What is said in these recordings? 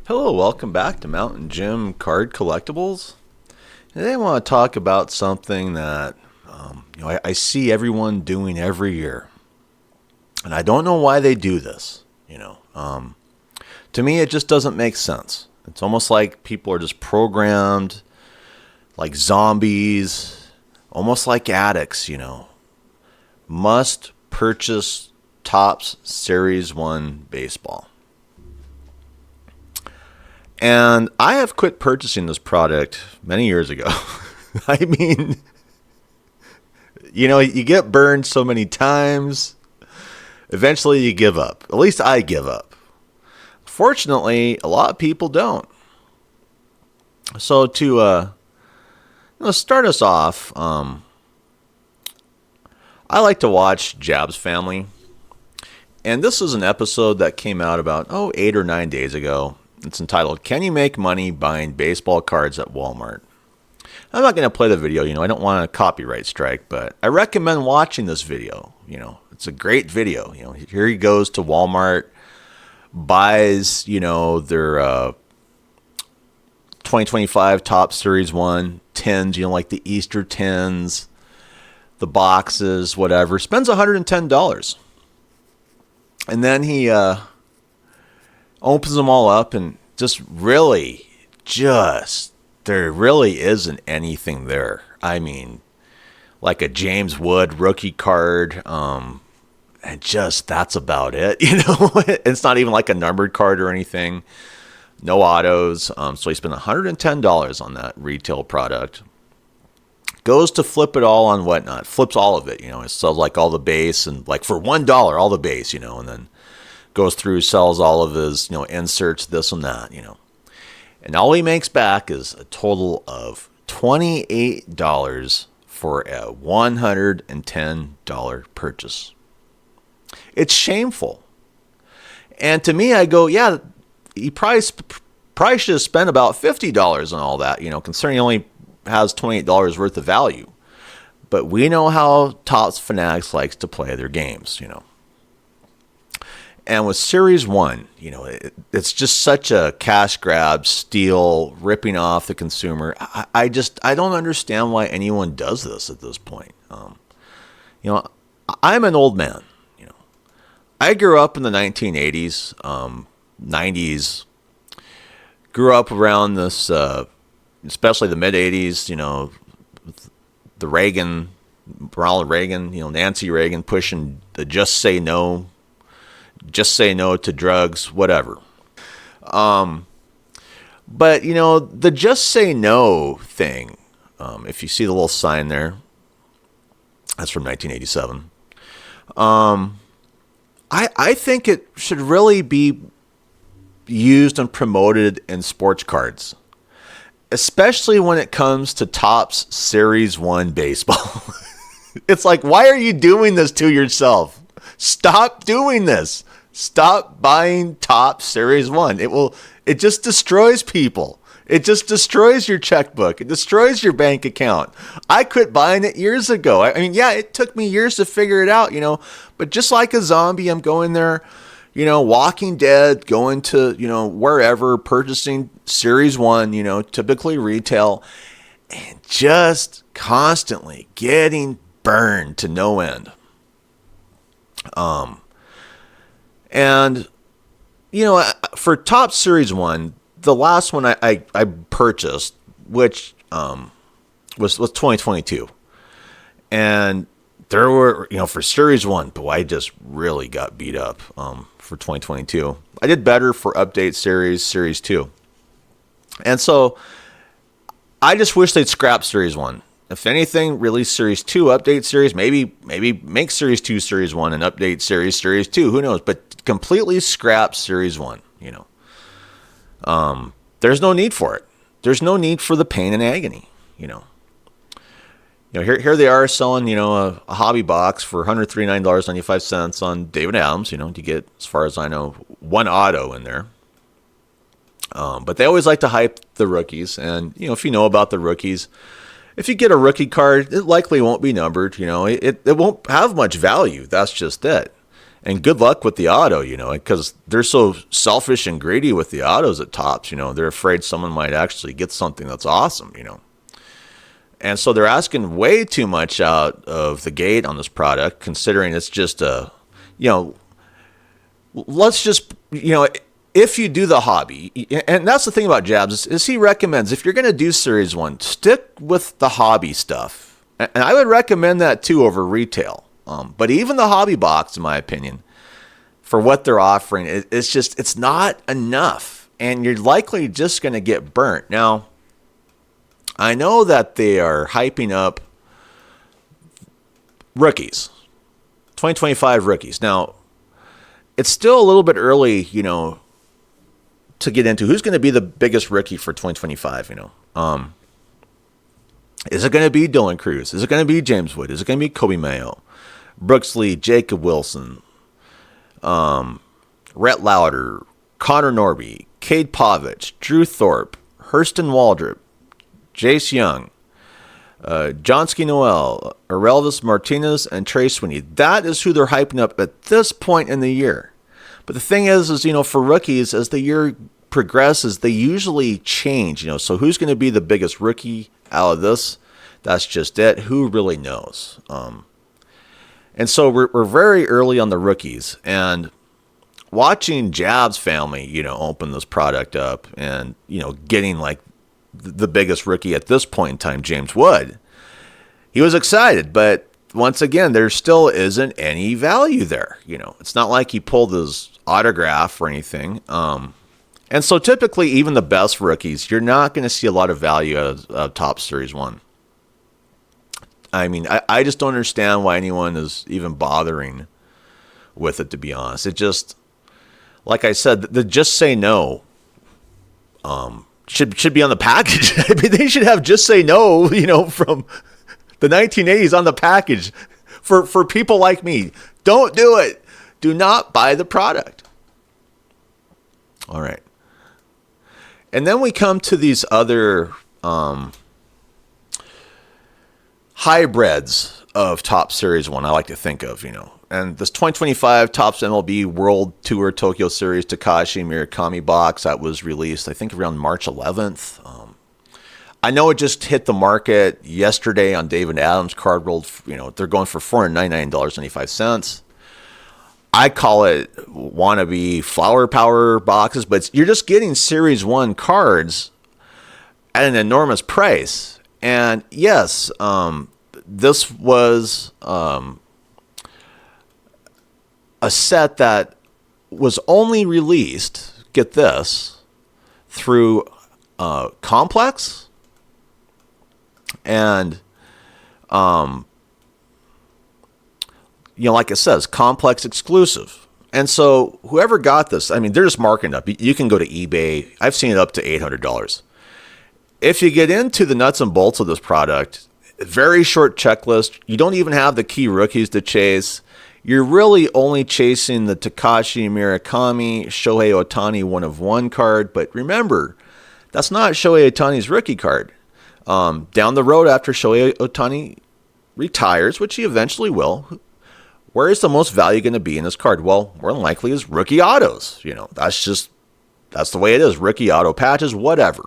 Hello, welcome back to Mountain Jim Card Collectibles. Today I want to talk about something that I see everyone doing every year, and I don't know why they do this. To me, it just doesn't make sense. It's almost like people are just programmed, like zombies, almost like addicts. Must purchase Topps Series 1 baseball. And I have quit purchasing this product many years ago. I mean, you get burned so many times. Eventually you give up. At least I give up. Fortunately, a lot of people don't. So to start us off, I like to watch Jab's Family. And this is an episode that came out about 8 or 9 days ago. It's entitled, Can You Make Money Buying Baseball Cards at Walmart? I'm not going to play the video, I don't want a copyright strike, but I recommend watching this video. It's a great video. Here he goes to Walmart, buys, their 2025 Topps Series 1 tins, like the Easter tins, the boxes, whatever, spends $110. And then he opens them all up and there really isn't anything there. I mean, like a James Wood rookie card, and that's about it. It's not even like a numbered card or anything. No autos. So he spent $110 on that retail product. Goes to flip it all on Whatnot. Flips all of it. It sells like all the base and like for $1 all the base. And then goes through, sells all of his, inserts, this and that, And all he makes back is a total of $28 for a $110 purchase. It's shameful. And to me, I go, yeah, he probably should have spent about $50 on all that, considering he only has $28 worth of value. But we know how Topps Fanatics likes to play their games, And with Series 1, it's just such a cash grab, steal, ripping off the consumer. I don't understand why anyone does this at this point. I'm an old man. I grew up in the 1980s, 90s. Grew up around this, especially the mid-80s, the Ronald Reagan, Nancy Reagan pushing the just say no to drugs, whatever. But, the just say no thing, if you see the little sign there, that's from 1987. I think it should really be used and promoted in sports cards, especially when it comes to Topps Series 1 baseball. It's like, why are you doing this to yourself? Stop doing this. Stop buying Topps Series 1. It just destroys people. It just destroys your checkbook. It destroys your bank account. I quit buying it years ago. I mean, yeah, it took me years to figure it out, but just like a zombie, I'm going there, Walking Dead, going to, wherever, purchasing Series 1, typically retail, and just constantly getting burned to no end. And, for Topps Series 1, the last one I purchased, which was 2022. And there were, for Series 1, boy, I just really got beat up for 2022. I did better for Update Series 2. And so I just wish they'd scrap Series 1. If anything, release Series 2, Update Series, maybe make Series 2 Series 1 and Update Series 2. Who knows? But completely scrap Series 1, There's no need for it. There's no need for the pain and agony, Here they are selling, a hobby box for $139.95 on David Adams, to get, as far as I know, one auto in there. But they always like to hype the rookies. And, if you know about the rookies, if you get a rookie card, it likely won't be numbered. It won't have much value. That's just it. And good luck with the auto, because they're so selfish and greedy with the autos at Topps. They're afraid someone might actually get something that's awesome. And so they're asking way too much out of the gate on this product, considering it's just let's just, if you do the hobby, and that's the thing about Jabs, is he recommends if you're going to do Series 1, stick with the hobby stuff. And I would recommend that too over retail. But even the hobby box, in my opinion, for what they're offering, it's not enough. And you're likely just going to get burnt. Now, I know that they are hyping up rookies, 2025 rookies. Now, it's still a little bit early, to get into who's going to be the biggest rookie for 2025, Is it going to be Dylan Cruz? Is it going to be James Wood? Is it going to be Kobe Mayo? Brooks Lee, Jacob Wilson, Rhett Lauder, Connor Norby, Cade Povich, Drew Thorpe, Hurston Waldrop, Jace Young, Johnsky Noel, Aurelvis Martinez, and Trey Sweeney. That is who they're hyping up at this point in the year. But the thing is, for rookies, as the year progresses, they usually change. So who's going to be the biggest rookie out of this? That's just it. Who really knows? And so we're very early on the rookies, and watching Jabs family, open this product up and, getting like the biggest rookie at this point in time, James Wood, he was excited, but once again, there still isn't any value there. It's not like he pulled his autograph or anything. And so typically even the best rookies, you're not going to see a lot of value out of Topps Series 1. I mean, I just don't understand why anyone is even bothering with it, to be honest. It just, like I said, the just say no should be on the package. I mean, they should have just say no, from the 1980s on the package for people like me. Don't do it. Do not buy the product. All right. And then we come to these other hybrids of Topps Series 1, I like to think of, And this 2025 Topps MLB World Tour Tokyo Series Takashi Murakami box that was released, I think, around March 11th. I know it just hit the market yesterday on David Adams Card World. They're going for $499.95. I call it wannabe flower power boxes, but you're just getting Series 1 cards at an enormous price. And yes, this was a set that was only released, get this, through Complex and, like it says, Complex exclusive. And so whoever got this, I mean, they're just marking it up. You can go to eBay. I've seen it up to $800. If you get into the nuts and bolts of this product, very short checklist. You don't even have the key rookies to chase. You're really only chasing the Takashi Murakami, Shohei Ohtani 1/1 card. But remember, that's not Shohei Ohtani's rookie card. Down the road after Shohei Ohtani retires, which he eventually will, where is the most value going to be in this card? Well, more than likely is rookie autos. That's the way it is. Rookie auto patches, whatever.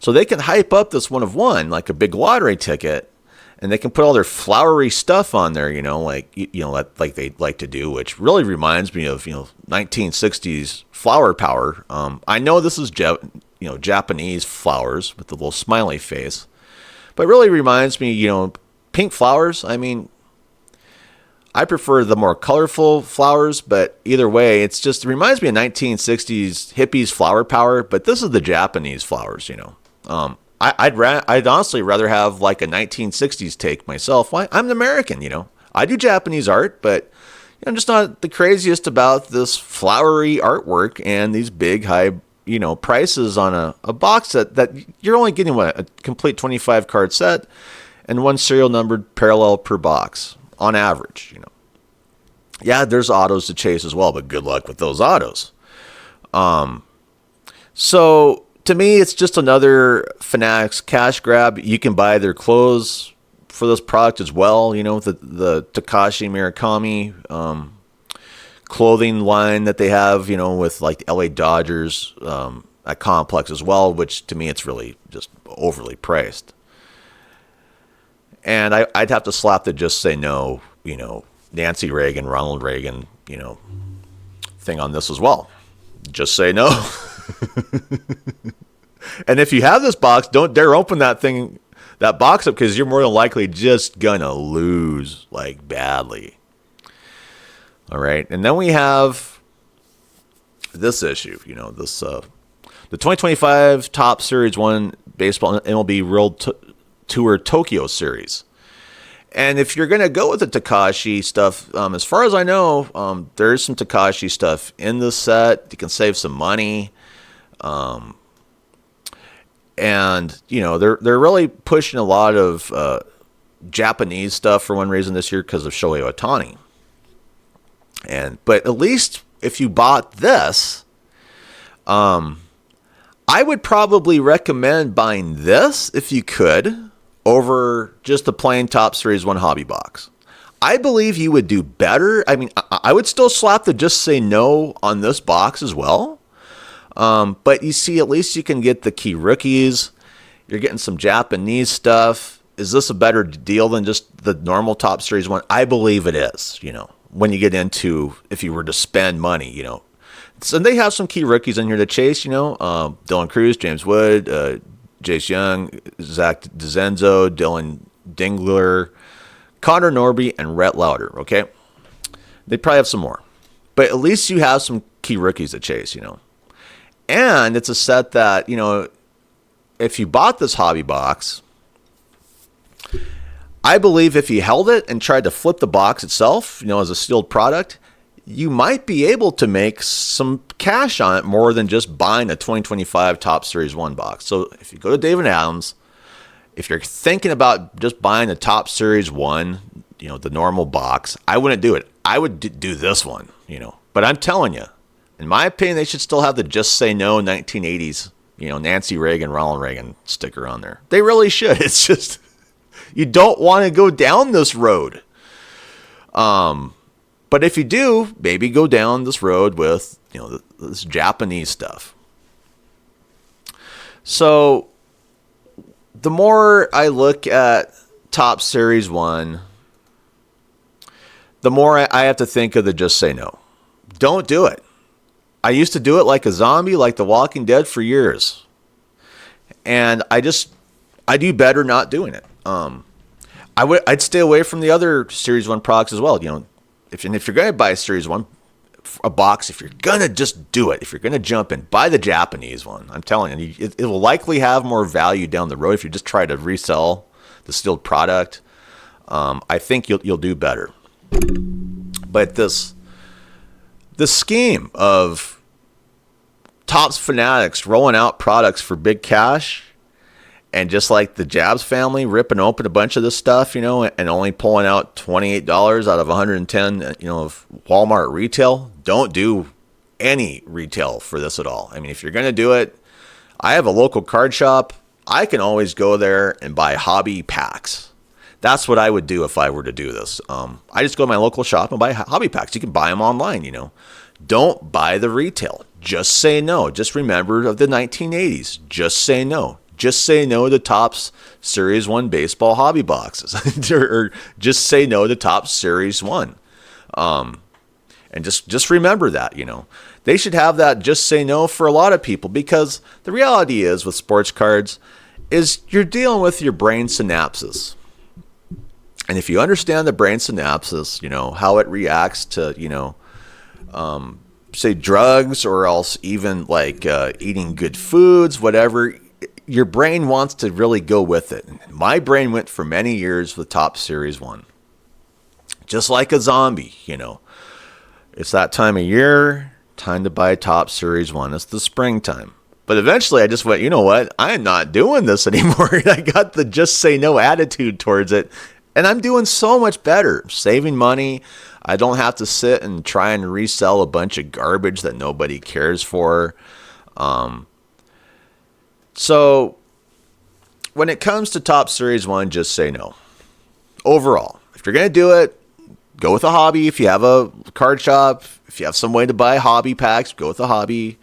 So they can hype up this 1/1 like a big lottery ticket, and they can put all their flowery stuff on there, like they like to do, which really reminds me of 1960s flower power. I know this is Japanese flowers with the little smiley face, but it really reminds me, pink flowers. I mean, I prefer the more colorful flowers, but either way, it reminds me of 1960s hippies flower power, but this is the Japanese flowers, I'd honestly rather have like a 1960s take myself. I'm an American, I do Japanese art, but I'm just not the craziest about this flowery artwork and these big high, prices on a box that you're only getting a complete 25 card set and one serial numbered parallel per box on average, Yeah, there's autos to chase as well, but good luck with those autos. So to me, it's just another Fanatics cash grab. You can buy their clothes for this product as well. The Takashi Murakami clothing line that they have, with like the LA Dodgers at Complex as well, which to me it's really just overly priced. And I'd have to slap the just say no, Nancy Reagan, Ronald Reagan, thing on this as well. Just say no. And if you have this box, don't dare open that box up, because you're more than likely just gonna lose like badly. All right, and then we have this issue. This the 2025 Top Series 1 Baseball MLB World Tour Tokyo Series. And if you're going to go with the Takashi stuff, as far as I know, there's some Takashi stuff in this set. You can save some money. And, they're really pushing a lot of Japanese stuff for one reason this year, because of Shohei Ohtani. But at least if you bought this, I would probably recommend buying this if you could, over just the plain Top Series 1 hobby box. I believe you would do better. I mean, I would still slap the just say no on this box as well. But you see, at least you can get the key rookies. You're getting some Japanese stuff. Is this a better deal than just the normal Top Series 1? I believe it is, when you get into, if you were to spend money, So they have some key rookies in here to chase, Dylan Cruz, James Wood, Jace Young, Zach DeZenzo, Dylan Dingler, Connor Norby, and Rhett Lauder, okay? They probably have some more. But at least you have some key rookies to chase, And it's a set that, if you bought this hobby box, I believe if you held it and tried to flip the box itself, as a sealed product, you might be able to make some cash on it more than just buying a 2025 Top Series 1 box. So if you go to David Adams, if you're thinking about just buying a Top Series 1, the normal box, I wouldn't do it. I would do this one, But I'm telling you, in my opinion, they should still have the just say no 1980s, Nancy Reagan, Ronald Reagan sticker on there. They really should. It's just, you don't want to go down this road. But if you do, maybe go down this road with, this Japanese stuff. So the more I look at Top Series 1, the more I have to think of the just say no. Don't do it. I used to do it like a zombie, like The Walking Dead, for years. And I do better not doing it. I'd stay away from the other Series 1 products as well. If you're going to buy a Series 1, a box, if you're going to just do it, if you're going to jump in, buy the Japanese one. I'm telling you, it will likely have more value down the road if you just try to resell the sealed product. I think you'll do better. But this scheme of Topps fanatics rolling out products for big cash, and just like the Jabs family ripping open a bunch of this stuff, and only pulling out $28 out of 110, of Walmart retail, don't do any retail for this at all. I mean, if you're going to do it, I have a local card shop. I can always go there and buy hobby packs. That's what I would do if I were to do this. I just go to my local shop and buy hobby packs. You can buy them online, Don't buy the retail. Just say no. Just remember of the 1980s. Just say no. Just say no to Topps Series 1 baseball hobby boxes. or just say no to Topps Series 1. And just remember that, They should have that just say no for a lot of people, because the reality is with sports cards is you're dealing with your brain synapses. And if you understand the brain synapses, how it reacts to, say drugs, or else even like eating good foods, whatever, your brain wants to really go with it. My brain went for many years with Topps Series 1. Just like a zombie, It's that time of year, time to buy Topps Series 1. It's the springtime. But eventually I just went, you know what? I am not doing this anymore. I got the just say no attitude towards it. And I'm doing so much better. Saving money. I don't have to sit and try and resell a bunch of garbage that nobody cares for. So when it comes to Topps Series 1, just say no. Overall, if you're going to do it, go with a hobby. If you have a card shop, if you have some way to buy hobby packs, go with a hobby.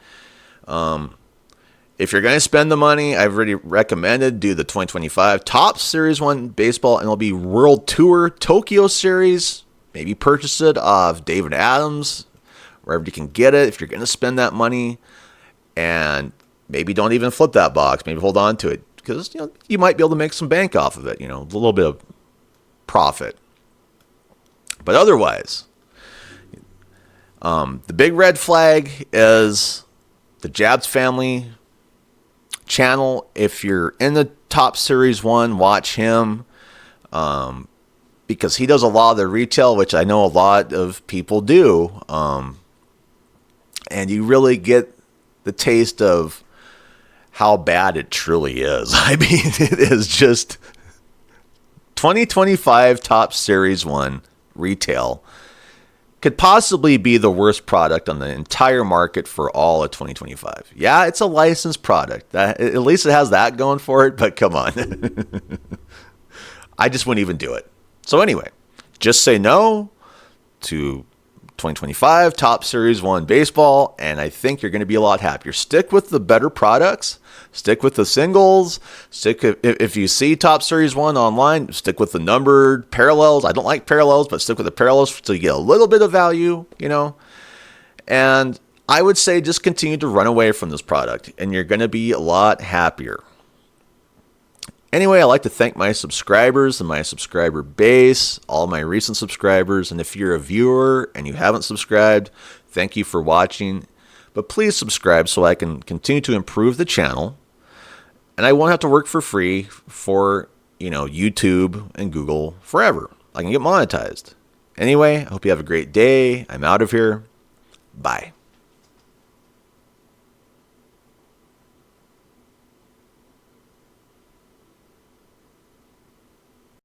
If you're going to spend the money, I've already recommended do the 2025 Topps Series 1 Baseball MLB World Tour Tokyo Series. Maybe purchase it off David Adams, wherever you can get it if you're going to spend that money. And maybe don't even flip that box. Maybe hold on to it because you might be able to make some bank off of it, a little bit of profit. But otherwise, the big red flag is the Jabs family channel. If you're in the Topps Series 1, watch him because he does a lot of the retail, which I know a lot of people do. And you really get the taste of how bad it truly is. I mean, it is just 2025 Topps Series 1 retail could possibly be the worst product on the entire market for all of 2025. Yeah, it's a licensed product. At least it has that going for it, but come on. I just wouldn't even do it. So anyway, just say no to 2025 Topps Series 1 Baseball, and I think you're going to be a lot happier. Stick with the better products. Stick with the singles. If you see Topps Series 1 online, stick with the numbered parallels. I don't like parallels, but stick with the parallels so you get a little bit of value, And I would say just continue to run away from this product, and you're going to be a lot happier. Anyway, I'd like to thank my subscribers and my subscriber base, all my recent subscribers. And if you're a viewer and you haven't subscribed, thank you for watching. But please subscribe so I can continue to improve the channel. And I won't have to work for free for, YouTube and Google forever. I can get monetized. Anyway, I hope you have a great day. I'm out of here. Bye.